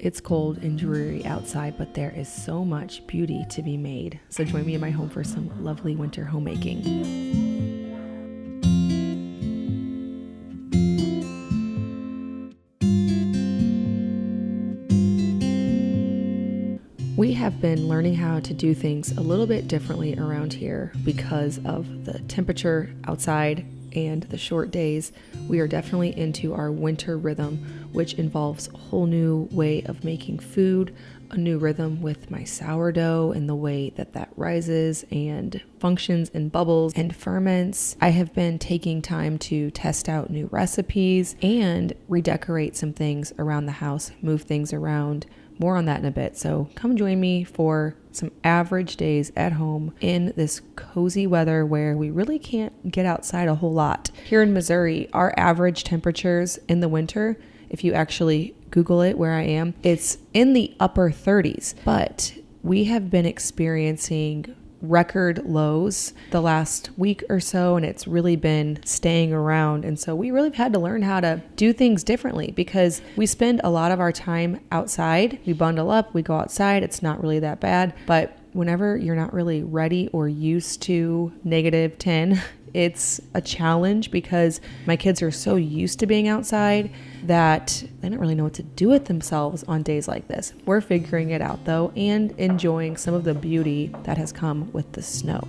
It's cold and dreary outside, but there is so much beauty to be made. So join me in my home for some lovely winter homemaking. We have been learning how to do things a little bit differently around here because of the temperature outside and the short days. We are definitely into our winter rhythm, which involves a whole new way of making food, a new rhythm with my sourdough and the way that rises and functions and bubbles and ferments. I have been taking time to test out new recipes and redecorate some things around the house, move things around. More on that in a bit. So come join me for some average days at home in this cozy weather where we really can't get outside a whole lot. Here in Missouri, our average temperatures in the winter, if you actually Google it where I am, it's in the upper 30s. But we have been experiencing record lows the last week or so, and it's really been staying around. And so we really had to learn how to do things differently because we spend a lot of our time outside. We bundle up, we go outside. It's not really that bad. But whenever you're not really ready or used to -10, it's a challenge because my kids are so used to being outside that they don't really know what to do with themselves on days like this. We're figuring it out though and enjoying some of the beauty that has come with the snow.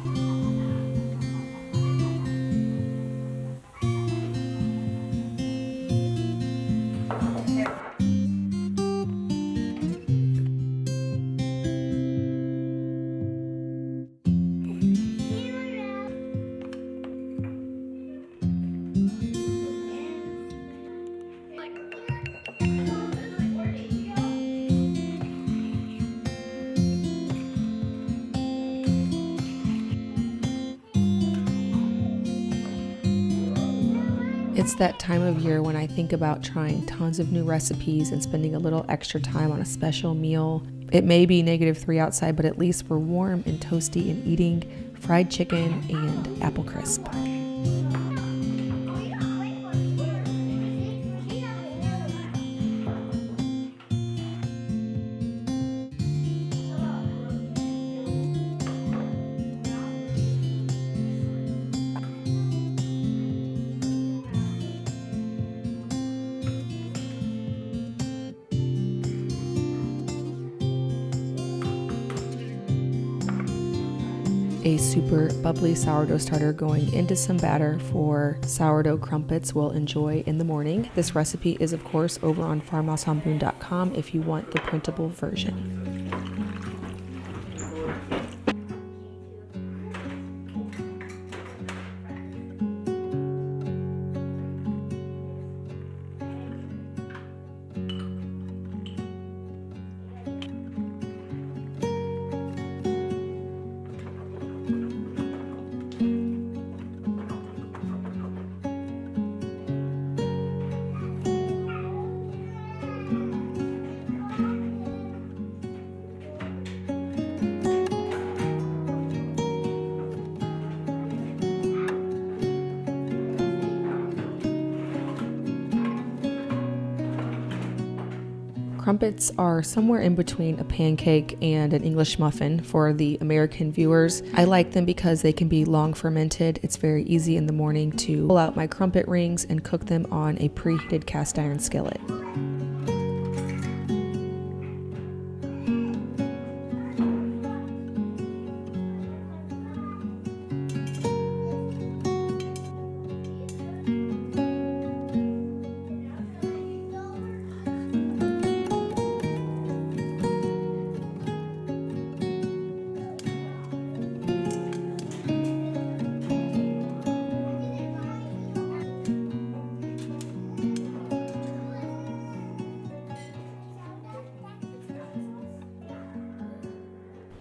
It's that time of year when I think about trying tons of new recipes and spending a little extra time on a special meal. It may be -3 outside, but at least we're warm and toasty and eating fried chicken and apple crisp. A super bubbly sourdough starter going into some batter for sourdough crumpets we'll enjoy in the morning. This recipe is of course over on farmhousehomebrew.com if you want the printable version. Crumpets are somewhere in between a pancake and an English muffin for the American viewers. I like them because they can be long fermented. It's very easy in the morning to pull out my crumpet rings and cook them on a preheated cast iron skillet.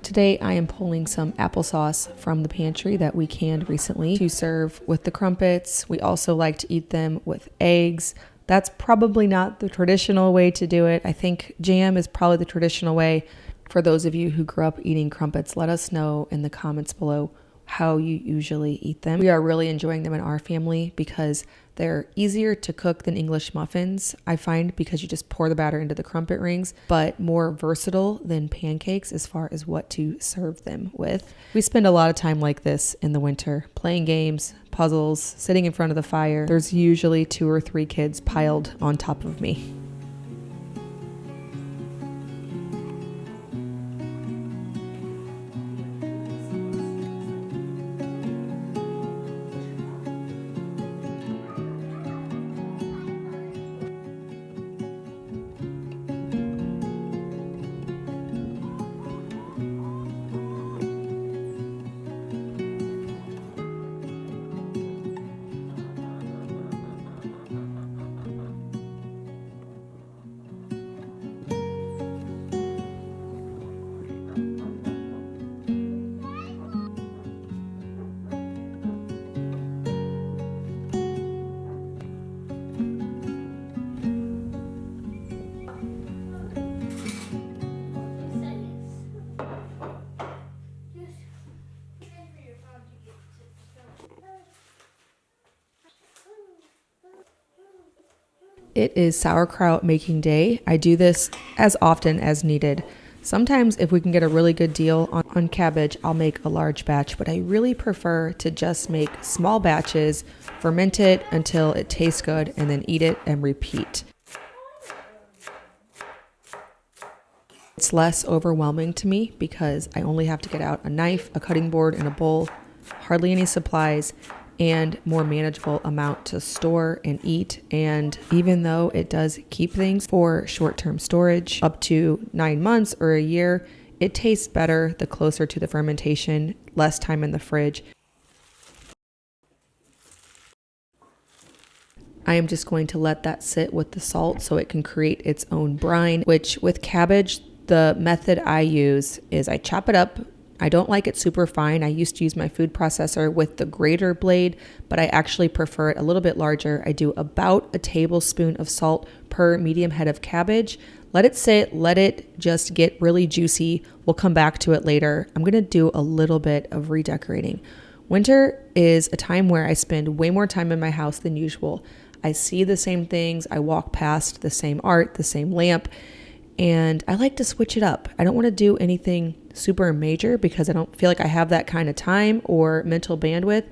Today I am pulling some applesauce from the pantry that we canned recently to serve with the crumpets. We also like to eat them with eggs. That's probably not the traditional way to do it. I think jam is probably the traditional way. For those of you who grew up eating crumpets, let us know in the comments below how you usually eat them. We are really enjoying them in our family because They're easier to cook than English muffins, I find, because you just pour the batter into the crumpet rings, but more versatile than pancakes as far as what to serve them with. We spend a lot of time like this in the winter, playing games, puzzles, sitting in front of the fire. There's usually 2 or 3 kids piled on top of me. It is sauerkraut making day. I do this as often as needed. Sometimes if we can get a really good deal on cabbage, I'll make a large batch, but I really prefer to just make small batches, ferment it until it tastes good, and then eat it and repeat. It's less overwhelming to me because I only have to get out a knife, a cutting board, and a bowl, hardly any supplies, and more manageable amount to store and eat. And even though it does keep things for short-term storage up to 9 months or a year, it tastes better the closer to the fermentation, less time in the fridge. I am just going to let that sit with the salt so it can create its own brine, which with cabbage, the method I use is I chop it up. I don't like it super fine. I used to use my food processor with the grater blade, but I actually prefer it a little bit larger. I do about a tablespoon of salt per medium head of cabbage. Let it sit, let it just get really juicy. We'll come back to it later. I'm gonna do a little bit of redecorating. Winter is a time where I spend way more time in my house than usual. I see the same things. I walk past the same art, the same lamp, and I like to switch it up. I don't want to do anything super major because I don't feel like I have that kind of time or mental bandwidth,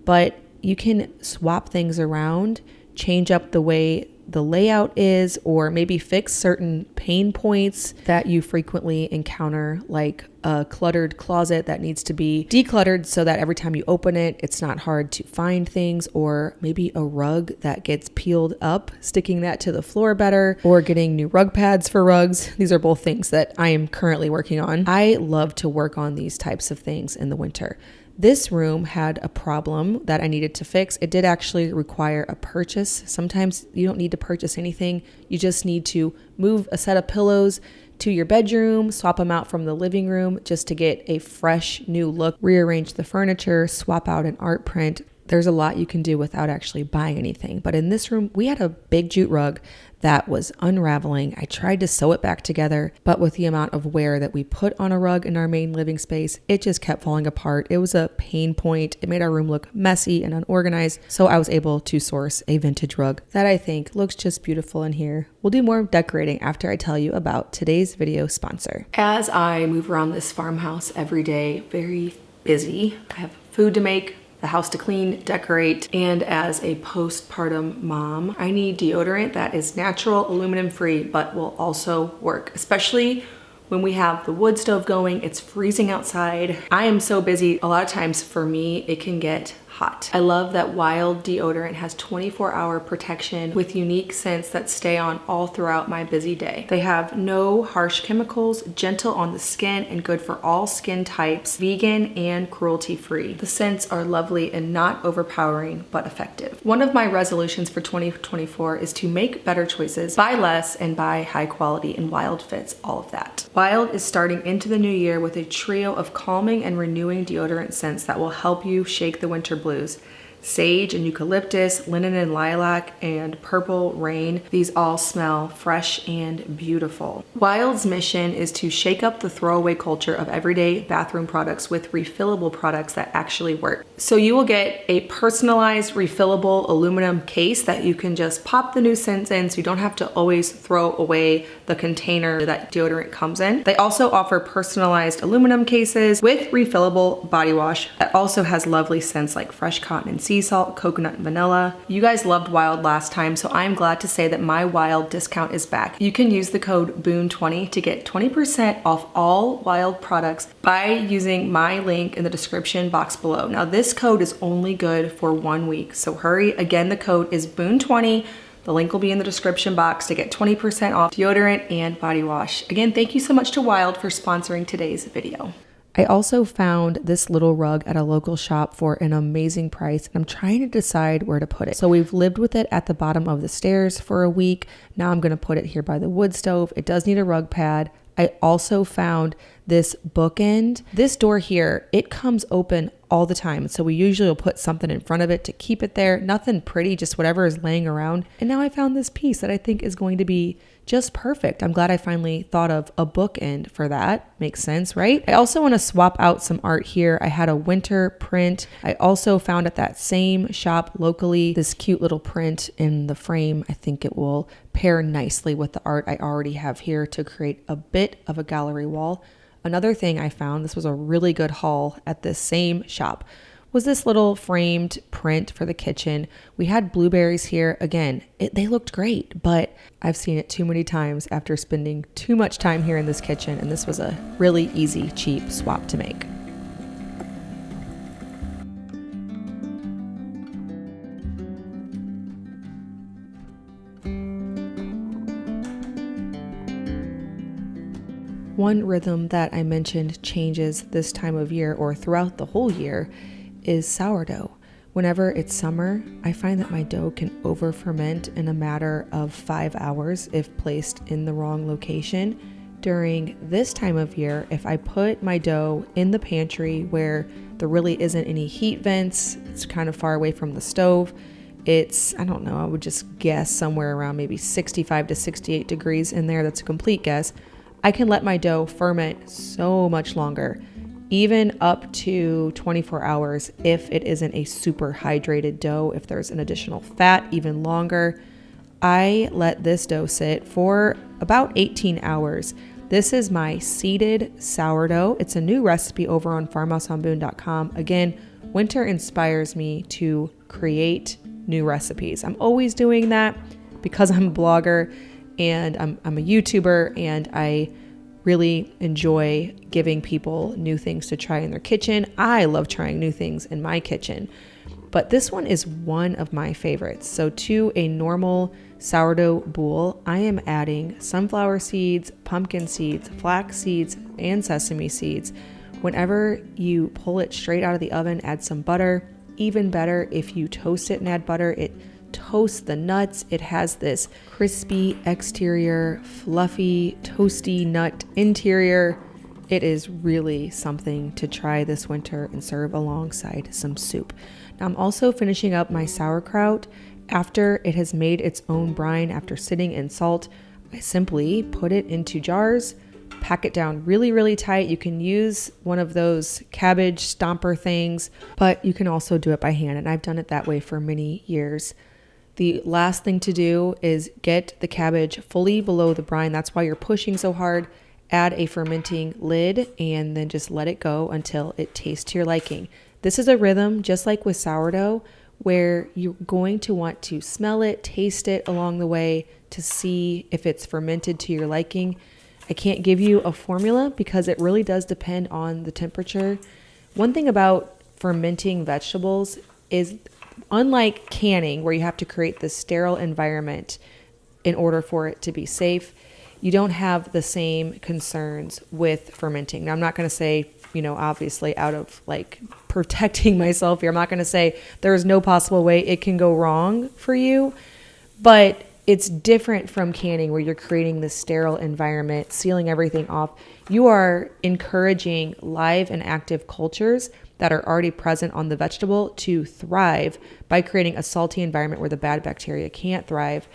but you can swap things around, change up the way the layout is, or maybe fix certain pain points that you frequently encounter, like a cluttered closet that needs to be decluttered so that every time you open it, it's not hard to find things, or maybe a rug that gets peeled up, sticking that to the floor better, or getting new rug pads for rugs. These are both things that I am currently working on. I love to work on these types of things in the winter. This room had a problem that I needed to fix. It did actually require a purchase. Sometimes you don't need to purchase anything. You just need to move a set of pillows to your bedroom, swap them out from the living room just to get a fresh new look, rearrange the furniture, swap out an art print. There's a lot you can do without actually buying anything. But in this room, we had a big jute rug that was unraveling. I tried to sew it back together, but with the amount of wear that we put on a rug in our main living space, it just kept falling apart. It was a pain point. It made our room look messy and unorganized. So I was able to source a vintage rug that I think looks just beautiful in here. We'll do more decorating after I tell you about today's video sponsor. As I move around this farmhouse every day, very busy. I have food to make, the house to clean, decorate, and as a postpartum mom, I need deodorant that is natural, aluminum free, but will also work, especially when we have the wood stove going. It's freezing outside. I am so busy. A lot of times for me, it can get hot. I love that Wild deodorant has 24-hour protection with unique scents that stay on all throughout my busy day. They have no harsh chemicals, gentle on the skin, and good for all skin types, vegan and cruelty-free. The scents are lovely and not overpowering, but effective. One of my resolutions for 2024 is to make better choices, buy less, and buy high quality, and Wild fits all of that. Wild is starting into the new year with a trio of calming and renewing deodorant scents that will help you shake the winter blues. Sage and eucalyptus, linen and lilac, and purple rain. These all smell fresh and beautiful. Wild's mission is to shake up the throwaway culture of everyday bathroom products with refillable products that actually work. So you will get a personalized refillable aluminum case that you can just pop the new scents in, so you don't have to always throw away the container that deodorant comes in. They also offer personalized aluminum cases with refillable body wash that also has lovely scents like fresh cotton and sea salt, coconut and vanilla. You guys loved Wild last time, so I'm glad to say that my Wild discount is back. You can use the code BOON20 to get 20% off all Wild products by using my link in the description box below. Now this code is only good for 1 week, so hurry. Again, the code is BOON20. The link will be in the description box to get 20% off deodorant and body wash. Again, thank you so much to Wild for sponsoring today's video. I also found this little rug at a local shop for an amazing price, and I'm trying to decide where to put it. So we've lived with it at the bottom of the stairs for a week. Now I'm gonna put it here by the wood stove. It does need a rug pad. I also found this bookend. This door here, it comes open all the time. So we usually will put something in front of it to keep it there. Nothing pretty, just whatever is laying around. And now I found this piece that I think is going to be just perfect. I'm glad I finally thought of a bookend for that. Makes sense, right? I also want to swap out some art here. I had a winter print. I also found at that same shop locally this cute little print in the frame. I think it will pair nicely with the art I already have here to create a bit of a gallery wall. Another thing I found, this was a really good haul at this same shop, was this little framed print for the kitchen. We had blueberries here. Again, they looked great, but I've seen it too many times after spending too much time here in this kitchen, and this was a really easy, cheap swap to make. One rhythm that I mentioned changes this time of year or throughout the whole year is sourdough. Whenever it's summer, I find that my dough can over ferment in a matter of 5 hours if placed in the wrong location. During this time of year, if I put my dough in the pantry where there really isn't any heat vents, it's kind of far away from the stove, it's, I don't know, I would just guess somewhere around maybe 65 to 68 degrees in there. That's a complete guess. I can let my dough ferment so much longer, even up to 24 hours if it isn't a super hydrated dough. If there's an additional fat, even longer. I let this dough sit for about 18 hours. This is my seeded sourdough. It's a new recipe over on farmhouseonboone.com. Again, winter inspires me to create new recipes. I'm always doing that because I'm a blogger and I'm a YouTuber, and I really enjoy giving people new things to try in their kitchen. I love trying new things in my kitchen, but this one is one of my favorites. So to a normal sourdough bowl, I am adding sunflower seeds, pumpkin seeds, flax seeds, and sesame seeds. Whenever you pull it straight out of the oven, add some butter. Even better if you toast it and add butter. It toast the nuts. It has this crispy exterior, fluffy, toasty nut interior. It is really something to try this winter and serve alongside some soup. Now I'm also finishing up my sauerkraut. After it has made its own brine after sitting in salt, I simply put it into jars, pack it down really, really tight. You can use one of those cabbage stomper things, but you can also do it by hand, and I've done it that way for many years. The last thing to do is get the cabbage fully below the brine. That's why you're pushing so hard. Add a fermenting lid and then just let it go until it tastes to your liking. This is a rhythm, just like with sourdough, where you're going to want to smell it, taste it along the way to see if it's fermented to your liking. I can't give you a formula because it really does depend on the temperature. One thing about fermenting vegetables is, unlike canning, where you have to create this sterile environment in order for it to be safe, you don't have the same concerns with fermenting. Now, I'm not going to say, obviously out of like protecting myself here, I'm not going to say there is no possible way it can go wrong for you, but it's different from canning, where you're creating this sterile environment, sealing everything off. You are encouraging live and active cultures that are already present on the vegetable to thrive by creating a salty environment where the bad bacteria can't thrive.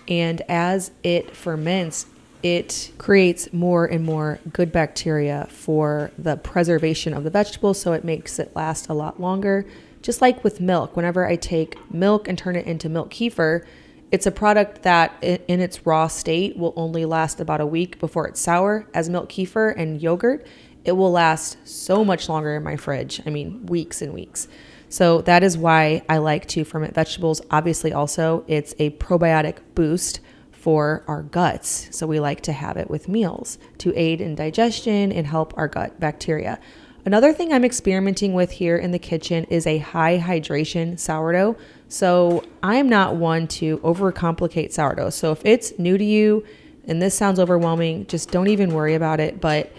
And as it ferments, it creates more and more good bacteria for the preservation of the vegetable, so it makes it last a lot longer. Just like with milk, whenever I take milk and turn it into milk kefir, it's a product that in its raw state will only last about a week before it's sour. As milk kefir and yogurt, it will last so much longer in my fridge. I mean, weeks and weeks. So that is why I like to ferment vegetables. Obviously, also, it's a probiotic boost for our guts. So we like to have it with meals to aid in digestion and help our gut bacteria. Another thing I'm experimenting with here in the kitchen is a high hydration sourdough. So I'm not one to overcomplicate sourdough. So if it's new to you and this sounds overwhelming, just don't even worry about it. But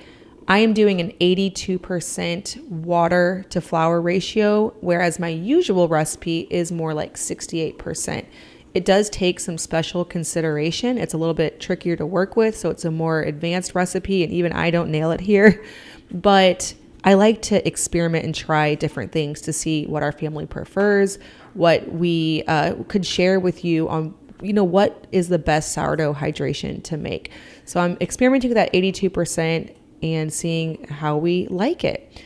I am doing an 82% water to flour ratio, whereas my usual recipe is more like 68%. It does take some special consideration. It's a little bit trickier to work with, so it's a more advanced recipe, and even I don't nail it here. But I like to experiment and try different things to see what our family prefers, what we could share with you on, what is the best sourdough hydration to make. So I'm experimenting with that 82% and seeing how we like it.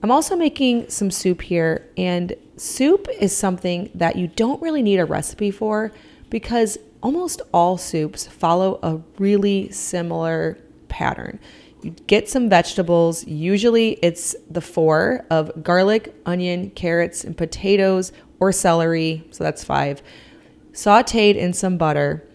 I'm also making some soup here, and soup is something that you don't really need a recipe for because almost all soups follow a really similar pattern. You get some vegetables. Usually it's the four of garlic, onion, carrots, and potatoes or celery. So that's 5. Sauteed in some butter.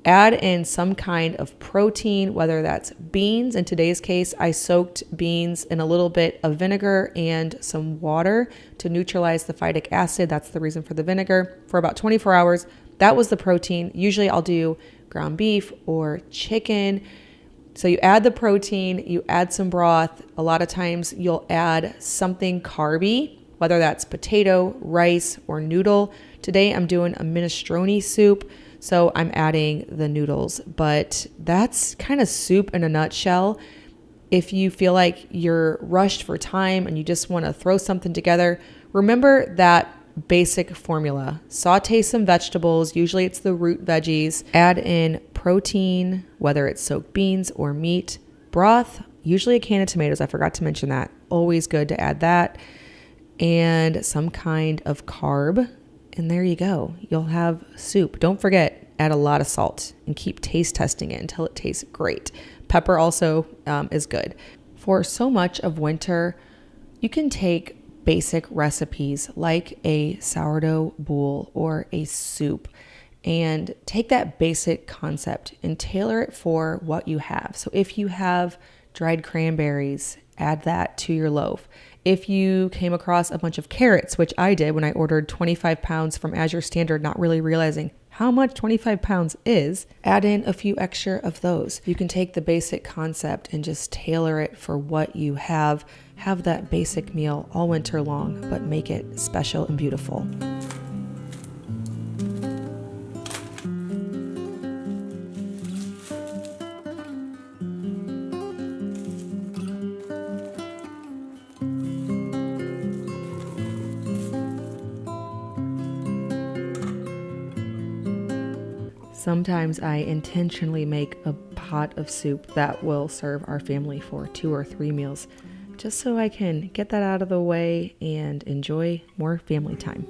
Add in some kind of protein, whether that's beans. In today's case, I soaked beans in a little bit of vinegar and some water to neutralize the phytic acid. That's the reason for the vinegar, for about 24 hours. That was the protein. Usually I'll do ground beef or chicken. So you add the protein, you add some broth. A lot of times you'll add something carby, whether that's potato, rice, or noodle. Today I'm doing a minestrone soup, so I'm adding the noodles. But that's kind of soup in a nutshell. If you feel like you're rushed for time and you just want to throw something together, remember that basic formula. Saute some vegetables, usually it's the root veggies. Add in protein, whether it's soaked beans or meat. Broth, usually a can of tomatoes. I forgot to mention that. Always good to add that. And some kind of carb. And there you go. You'll have soup. Don't forget, add a lot of salt and keep taste testing it until it tastes great. Pepper also is good. For so much of winter, you can take basic recipes like a sourdough boule or a soup and take that basic concept and tailor it for what you have. So if you have dried cranberries, add that to your loaf. If you came across a bunch of carrots, which I did when I ordered 25 pounds from Azure Standard, not really realizing how much 25 pounds is, add in a few extra of those. You can take the basic concept and just tailor it for what you have. Have that basic meal all winter long, but make it special and beautiful. Sometimes I intentionally make a pot of soup that will serve our family for 2 or 3 meals, just so I can get that out of the way and enjoy more family time.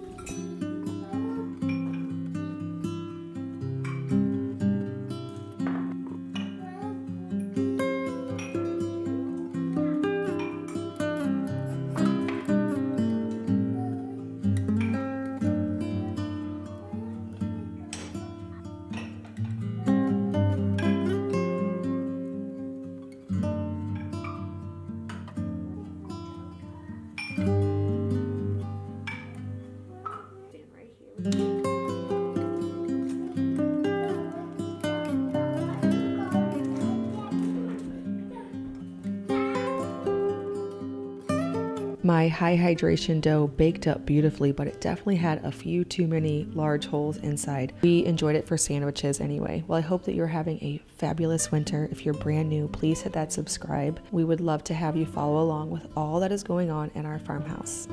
My high hydration dough baked up beautifully, but it definitely had a few too many large holes inside. We enjoyed it for sandwiches anyway. Well, I hope that you're having a fabulous winter. If you're brand new, please hit that subscribe. We would love to have you follow along with all that is going on in our farmhouse.